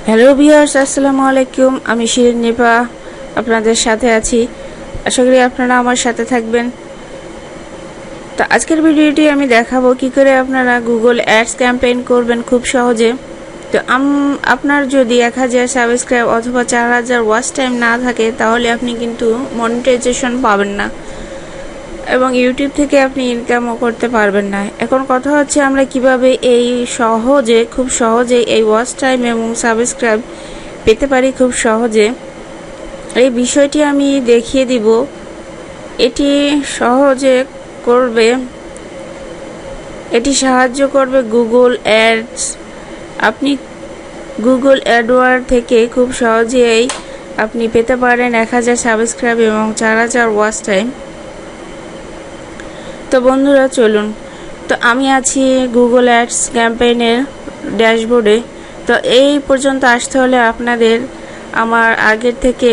Hello viewers, আসসালামু আলাইকুম। আমি শিরিন নিপা আপনাদের সাথে আছি। আশা করি আপনারা আমার সাথে থাকবেন। তো আজকের ভিডিওটি আমি দেখাবো কি করে আপনারা গুগল অ্যাডস ক্যাম্পেইন করবেন খুব সহজে। তো আপনার যদি 1000 সাবস্ক্রাইব অথবা 4000 ওয়াচ টাইম না থাকে তাহলে আপনি কিন্তু মনিটাইজেশন পাবেন না এবং ইউটিউব থেকে আপনি ইনকামও করতে পারবেন না। এখন কথা হচ্ছে আমরা কিভাবে এই খুব সহজে এই ওয়াচ টাইম এবং সাবস্ক্রাইব পেতে পারি খুব সহজে, এই বিষয়টি আমি দেখিয়ে দিব। এটি সাহায্য করবে গুগল অ্যাডস। আপনি গুগল অ্যাডওয়ার্ড থেকে খুব সহজেই আপনি পেতে পারেন 1000 সাবস্ক্রাইব এবং 4000 ওয়াচ টাইম। তো বন্ধুরা চলুন, তো আমি আছি গুগল অ্যাডস ক্যাম্পেইনের ড্যাশবোর্ডে। তো এই পর্যন্ত আসতে হলে আপনাদের আমার আগের থেকে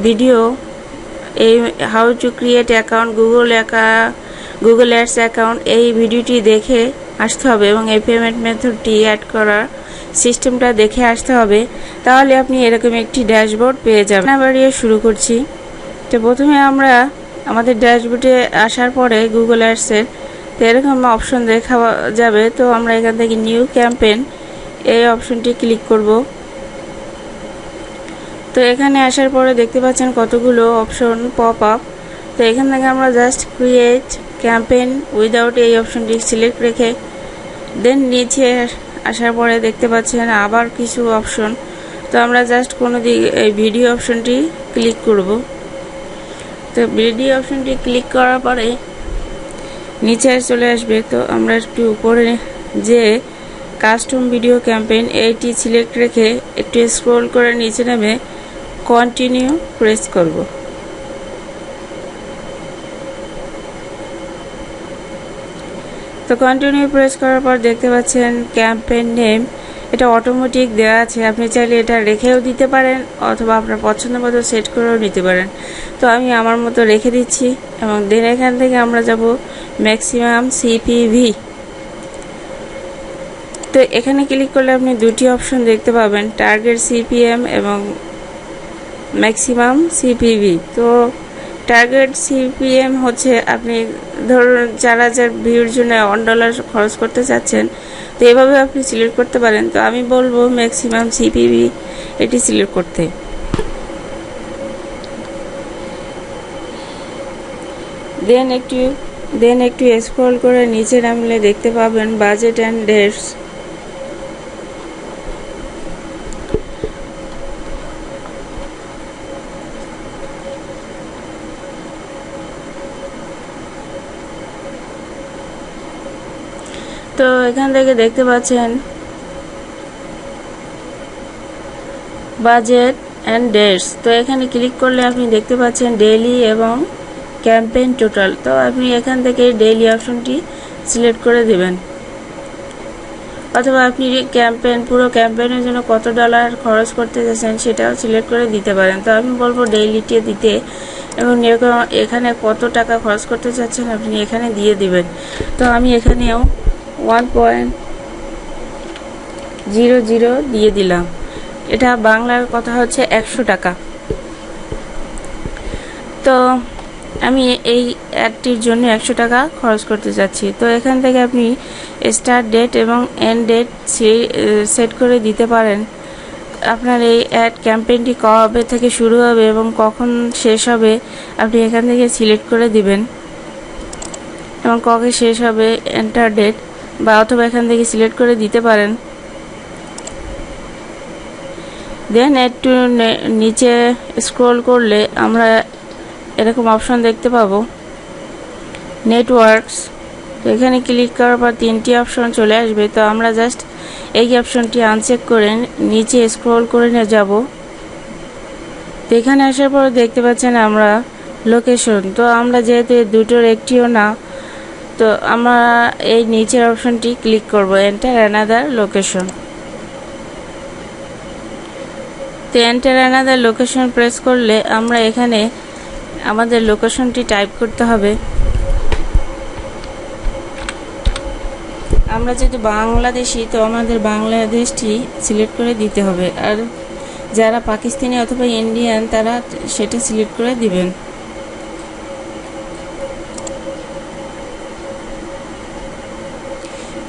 ভিডিও এই how to create account Google ads account এই ভিডিওটি দেখে আসতে হবে এবং এই পেমেন্ট মেথডটি অ্যাড করার সিস্টেমটা দেখে আসতে হবে। তাহলে আপনি এরকম একটি ড্যাশবোর্ড পেয়ে যাবেন। না বাড়িয়ে শুরু করছি। তো প্রথমে আমরা আমাদের ড্যাশবোর্ডে আসার পরে গুগল অ্যাডসের তো এরকম অপশন দেখা যাবে। তো আমরা এখান থেকে নিউ ক্যাম্পেইন এই অপশনটি ক্লিক করব। তো এখানে আসার পরে দেখতে পাচ্ছেন কতগুলো অপশন পপ আপ। তো এখান থেকে আমরা জাস্ট ক্রিয়েট ক্যাম্পেইন উইদাউট এই অপশনটি সিলেক্ট রেখে দেন নিচে আসার পরে দেখতে পাচ্ছেন আবার কিছু অপশন। তো আমরা জাস্ট কোনো এই ভিডিও অপশনটি ক্লিক করব। তো ভিডিও অপশনটি ক্লিক করার পরে নিচে চলে আসবে। তো আমরা একটু উপরে যে কাস্টম ভিডিও ক্যাম্পেইন এইটি সিলেক্ট রেখে একটু স্ক্রল করে নিচে নেমে কন্টিনিউ প্রেস করব। তো কন্টিনিউ প্রেস করার পর দেখতে পাচ্ছেন ক্যাম্পেইন নেম এটা অটোমেটিক দেওয়া আছে। আপনি চাইলে এটা রেখেও দিতে পারেন অথবা আপনার পছন্দ মতো সেট করেও নিতে পারেন। তো আমি আমার মতো রেখে দিচ্ছি এবং দেন এখান থেকে আমরা যাব ম্যাক্সিমাম সিপিভি। তো এখানে ক্লিক করলে আপনি দুটি অপশন দেখতে পাবেন, টার্গেট সিপিএম এবং ম্যাক্সিমাম সিপিভি। তো টার্গেট সিপিএম হচ্ছে আপনি ধরুন 4000 ভিউর জন্য $1 খরচ করতে চাচ্ছেন, তো এভাবে আপনি সিলেক্ট করতে পারেন। তো আমি বলবো ম্যাক্সিমাম সিপিভি এটি সিলেক্ট করতে। দেন একটু স্ক্রল করে নিচে নামলে দেখতে পাবেন বাজেট অ্যান্ড ডেটস। তো এখান থেকে দেখতে পাচ্ছেন বাজেট অ্যান্ড ডেটস। তো এখানে ক্লিক করলে আপনি দেখতে পাচ্ছেন ডেইলি এবং ক্যাম্পেইন টোটাল। তো আপনি এখান থেকে ডেইলি অপশনটি সিলেক্ট করে দেবেন অথবা আপনি পুরো ক্যাম্পেইনের জন্য কত ডলার খরচ করতে চাচ্ছেন সেটাও সিলেক্ট করে দিতে পারেন। তো আমি বলবো ডেইলিটি দিতে এবং এখানে কত টাকা খরচ করতে চাচ্ছেন আপনি এখানে দিয়ে দিবেন। তো আমি এখানেও 1.00 দিয়ে দিলাম। এটা বাংলার কথা হচ্ছে 100 টাকা। তো আমি এই অ্যাডটির জন্য 100 টাকা খরচ করতে যাচ্ছি। তো এখান থেকে আপনি স্টার্ট ডেট এবং এন্ড ডেট সেট করে দিতে পারেন। আপনার এই অ্যাড ক্যাম্পেইনটি কবে থেকে শুরু হবে এবং কখন শেষ হবে আপনি এখান থেকে সিলেক্ট করে দিবেন এবং কবে শেষ হবে এন্টার ডেট বা অথবা এখান থেকে সিলেক্ট করে দিতে পারেন। দেন একটু নিচে স্ক্রল করলে আমরা এরকম অপশন দেখতে পাবো নেটওয়ার্কস। তো এখানে ক্লিক করার পর 3টি অপশন চলে আসবে। তো আমরা জাস্ট এই অপশনটি আনচেক করে নিচে স্ক্রল করে নিয়ে যাব। তো এখানে আসার পর দেখতে পাচ্ছেন আমরা লোকেশন। তো আমরা যেহেতু দুটোর একটিও না, তো আমরা এই নিচের অপশনটি ক্লিক করব এন্টার অ্যানাদার লোকেশন। তো এন্টার অ্যানাদার লোকেশন প্রেস করলে আমরা এখানে আমাদের লোকেশনটি টাইপ করতে হবে। আমরা যেহেতু বাংলাদেশি, তো আমাদের বাংলাদেশটি সিলেক্ট করে দিতে হবে। আর যারা পাকিস্তানি অথবা ইন্ডিয়ান, তারা সেটা সিলেক্ট করে দিবেন।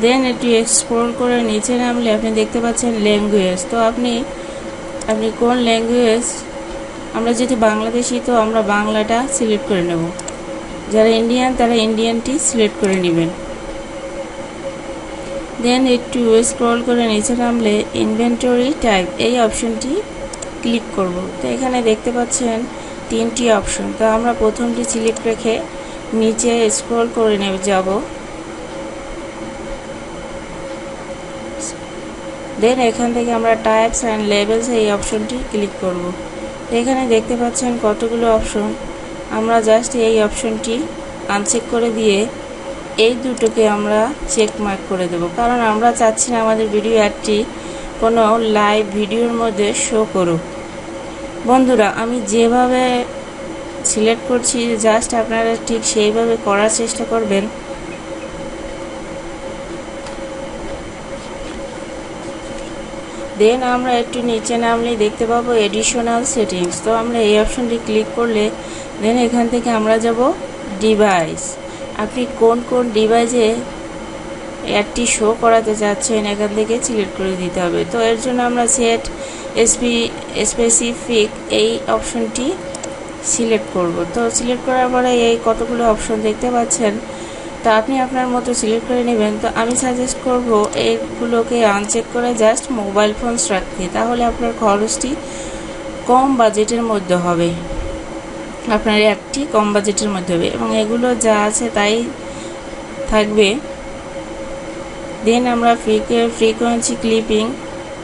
দেন একটু এক্সপ্লোর করে নিচে নামলে আপনি দেখতে পাচ্ছেন ল্যাঙ্গুয়েজ। তো আপনি কোন ল্যাঙ্গুয়েজ, আমরা যেহেতু বাংলাদেশি, তো আমরা বাংলাটা সিলেক্ট করে নেব। যারা ইন্ডিয়ান, তারা ইন্ডিয়ানটি সিলেক্ট করে নেবেন। দেন একটু স্ক্রল করে নিচে নামলে ইনভেন্টরি টাইপ এই অপশনটি ক্লিক করব। তো এখানে দেখতে পাচ্ছেন 3টি অপশন। তো আমরা প্রথমটি সিলেক্ট রেখে নিচে স্ক্রল করে যাব। দেন এখান থেকে আমরা টাইপস অ্যান্ড লেবেলস এই অপশনটি ক্লিক করব। এখানে দেখতে পাচ্ছেন কতগুলো অপশন। আমরা জাস্ট এই অপশনটি আনচেক করে দিয়ে এই দুটোকে আমরা চেক মার্ক করে দেব, কারণ আমরা চাচ্ছি না আমাদের ভিডিও অ্যাডটি কোনো লাইভ ভিডিওর মধ্যে শো করুক। বন্ধুরা, আমি যেভাবে সিলেক্ট করছি, জাস্ট আপনারা ঠিক সেইভাবে করার চেষ্টা করবেন। দেন আমরা একটু নিচে নামলেই দেখতে পাবো এডিশনাল সেটিংস। তো আমরা এই অপশনটি ক্লিক করলে দেন এখান থেকে আমরা যাব ডিভাইস। আপনি কোন কোন ডিভাইসে অ্যাডটি শো করাতে চাচ্ছেন, এখান থেকে সিলেক্ট করে দিতে হবে। তো এর জন্য আমরা সেট স্পেসিফিক এই অপশনটি সিলেক্ট করব। তো সিলেক্ট করার পরে এই কতগুলো অপশন দেখতে পাচ্ছেন, তো আপনি আপনার মতো সিলেক্ট করে নেবেন। তো আমি সাজেস্ট করব এইগুলোকে আনচেক করে জাস্ট মোবাইল ফোনস রাখতে, তাহলে আপনার খরচটি কম বাজেটের মধ্যে হবে, আপনার অ্যাডটি কম বাজেটের মধ্যে হবে এবং এগুলো যা আছে তাই থাকবে। দেন আমরা ফ্রিকোয়েন্সি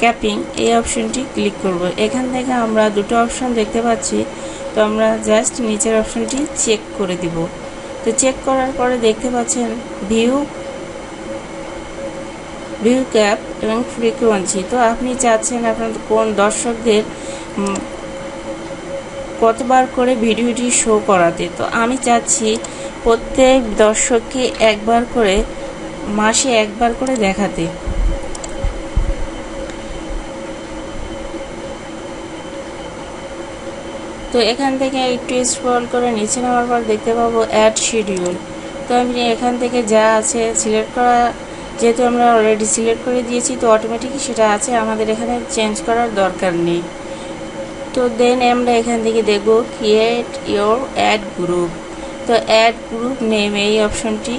ক্যাপিং এই অপশনটি ক্লিক করব। এখান থেকে আমরা দুটো অপশন দেখতে পাচ্ছি। তো আমরা জাস্ট নিচের অপশনটি চেক করে দিব। তো চেক করার পরে দেখতে পাচ্ছেন ভিউ ক্যাপ এবং ফ্রিকোয়েন্সি। তো আপনি চাচ্ছেন আপনার কোন দর্শকদের কতবার করে ভিডিওটি শো করাতে। তো আমি চাচ্ছি প্রত্যেক দর্শককে একবার করে, মাসে একবার করে দেখাতে। তো এখান থেকে একটু স্ক্রল করে নিচে নামার পর দেখতে পাবো অ্যাড শিডিউল। তো আমি এখান থেকে যা আছে সিলেক্ট করা, যেহেতু আমরা অলরেডি সিলেক্ট করে দিয়েছি, তো অটোমেটিকই সেটা আছে, আমাদের এখানে চেঞ্জ করার দরকার নেই। তো দেন আমরা এখান থেকে দেখব ক্রিয়েট ইয়োর অ্যাড গ্রুপ। তো অ্যাড গ্রুপ নেম এই অপশনটি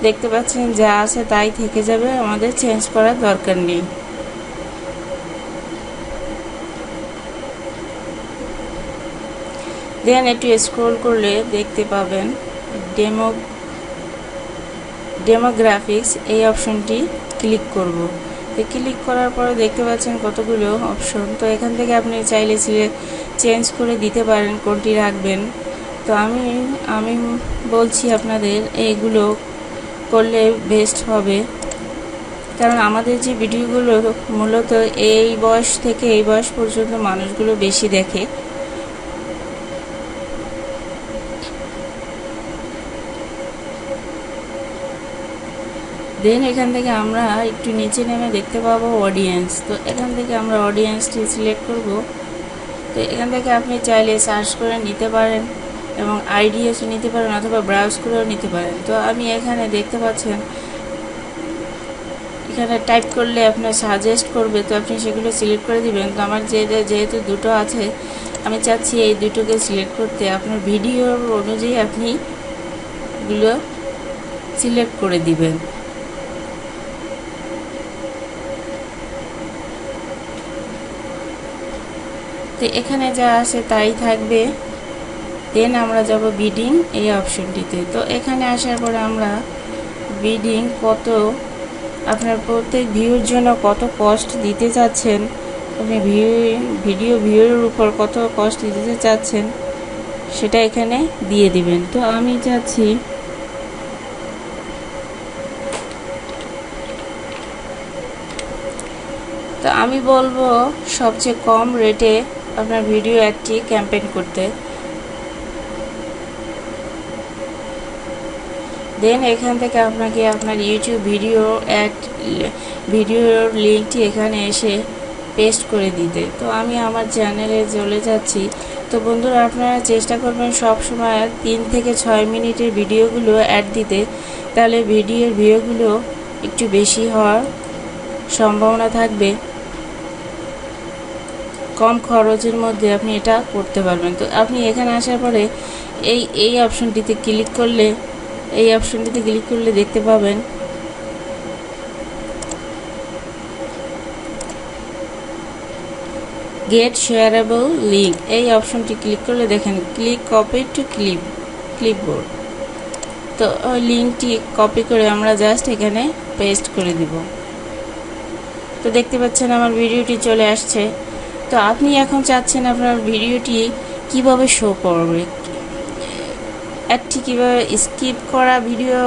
দেখতে পাচ্ছেন যা আছে তাই থেকে যাবে, আমাদের চেঞ্জ করার দরকার নেই। দেন একটু স্ক্রল করলে দেখতে পাবেন ডেমোগ্রাফিক্স এই অপশনটি ক্লিক করব। তো ক্লিক করার পরে দেখতে পাচ্ছেন কতগুলো অপশন। তো এখান থেকে আপনি চাইলে চেঞ্জ করে দিতে পারেন কোনটি রাখবেন। তো আমি বলছি আপনাদের এইগুলো করলে বেস্ট হবে, কারণ আমাদের যে ভিডিওগুলো মূলত এই বয়স থেকে এই বয়স পর্যন্ত মানুষগুলো বেশি দেখে। দেন এখান থেকে আমরা একটু নিচে নেমে দেখতে পাবো অডিয়েন্স। তো এখান থেকে আমরা অডিয়েন্সটি সিলেক্ট করব। তো এখান থেকে আপনি চাইলে সার্চ করে নিতে পারেন এবং আইডিএসও নিতে পারেন অথবা ব্রাউজ করেও নিতে পারেন। তো আমি এখানে দেখতে পাচ্ছেন এখানে টাইপ করলে আপনার সাজেস্ট করবে, তো আপনি সেগুলো সিলেক্ট করে দিবেন। তো আমার যেহেতু দুটো আছে, আমি চাচ্ছি এই দুটোকে সিলেক্ট করতে। আপনার ভিডিওর অনুযায়ী আপনি এগুলো সিলেক্ট করে দিবেন। তো এখানে যা আছে তাই থাকবে। দেন আমরা যাব বিডিং এই অপশনটিতে। তো এখানে আসার পরে আমরা বিডিং কত, আপনার প্রত্যেক ভিউর জন্য কত কস্ট দিতে চাচ্ছেন, আপনি ভিডিও ভিউর উপর কত কস্ট দিতে চাচ্ছেন সেটা এখানে দিয়ে দিবেন। তো আমি চাচ্ছি তো আমি বলবো সবচেয়ে কম রেটে আপনার ভিডিও অ্যাডটি ক্যাম্পেইন করতে। দেন এখান থেকে আপনাকে আপনার ইউটিউব ভিডিওর লিঙ্কটি এখানে এসে পেস্ট করে দিতে। তো আমি আমার চ্যানেলে চলে যাচ্ছি। তো বন্ধুরা, আপনারা চেষ্টা করবেন সব সময় 3 থেকে 6 মিনিটের ভিডিওগুলো অ্যাড দিতে, তাহলে ভিডিওর ভিউগুলো একটু বেশি হওয়ার সম্ভাবনা থাকবে। কম খরচের মধ্যে আপনি এটা করতে পারবেন। তো আপনি এখানে আসার পরে এই অপশনটিতে ক্লিক করলে দেখতে পাবেন গেট শেয়ারেবল লিঙ্ক। এই অপশনটি ক্লিক করলে দেখেন ক্লিক কপি টু ক্লিপবোর্ড। তো ওই লিঙ্কটি কপি করে আমরা জাস্ট এখানে পেস্ট করে দিব। তো দেখতে পাচ্ছেন আমার ভিডিওটি চলে আসছে। তো আপনি এখন চাচ্ছেন আপনার ভিডিওটি কিভাবে শো করবে, অ্যাডটি কীভাবে স্কিপ করা ভিডিও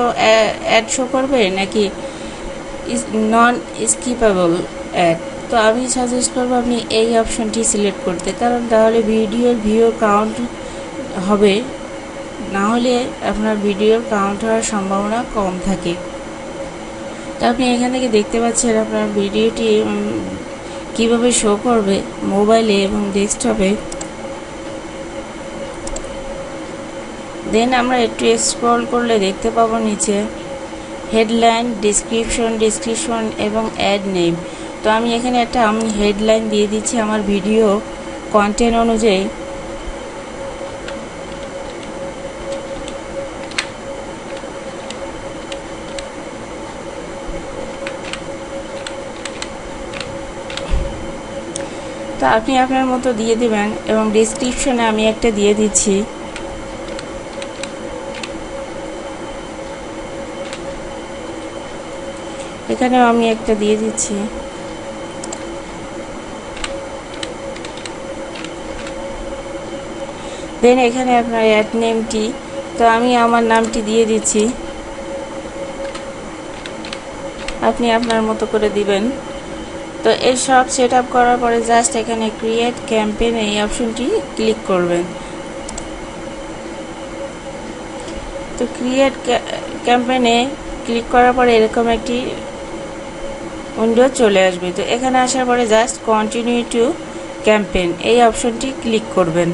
অ্যাড শো করবে নাকি নন স্কিপেবল অ্যাড। তো আমি সাজেস্ট করবো আপনি এই অপশনটি সিলেক্ট করতে, কারণ তাহলে ভিডিওর ভিউ কাউন্ট হবে, না হলে আপনার ভিডিওর কাউন্ট হওয়ার সম্ভাবনা কম থাকে। তো আপনি এখান থেকে দেখতে পাচ্ছেন আপনার ভিডিওটি কিভাবে শো করবে মোবাইলে এবং ডেস্কটপে। দেন আমরা একটু স্ক্রল করলে দেখতে পাবো নিচে হেডলাইন, ডিসক্রিপশন এবং অ্যাড নেম। তো আমি এখানে আমি হেডলাইন দিয়ে দিচ্ছি আমার ভিডিও কন্টেন্ট অনুযায়ী। তো আপনি আপনার মতো দিয়ে দেবেন এবং ডিসক্রিপশনে আমি একটা দিয়ে দিচ্ছি। এখানেও আমি একটা দিয়ে দিচ্ছি। দেন এখানে আপনার অ্যাড নেমটি, তো আমি আমার নামটি দিয়ে দিচ্ছি, আপনি আপনার মতো করে দিবেন। তো এই সব সেট আপ করার পরে জাস্ট এখানে ক্রিয়েট ক্যাম্পেইন এই অপশনটি ক্লিক করবেন। তো ক্রিয়েট ক্যাম্পেইনে ক্লিক করার পরে এরকম একটি উইন্ডো চলে আসবে। তো এখানে আসার পরে জাস্ট কন্টিনিউ টু ক্যাম্পেইন এই অপশনটি ক্লিক করবেন।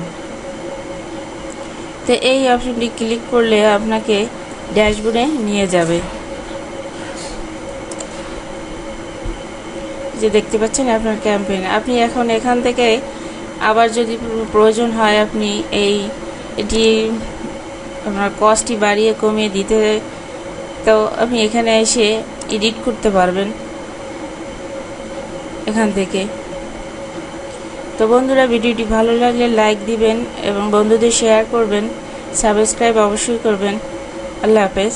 তো এই অপশনটি ক্লিক করলে আপনাকে ড্যাশবোর্ডে নিয়ে যাবে। যে দেখতে পাচ্ছেন আপনার ক্যাম্পেইন। আপনি এখন এখান থেকে আবার যদি প্রয়োজন হয় আপনি এটি আপনার কস্টটি বাড়িয়ে কমিয়ে দিতে, তো আপনি এখানে এসে এডিট করতে পারবেন এখান থেকে। তো বন্ধুরা, ভিডিওটি ভালো লাগলে লাইক দিবেন এবং বন্ধুদের শেয়ার করবেন, সাবস্ক্রাইব অবশ্যই করবেন। আল্লাহ হাফেজ।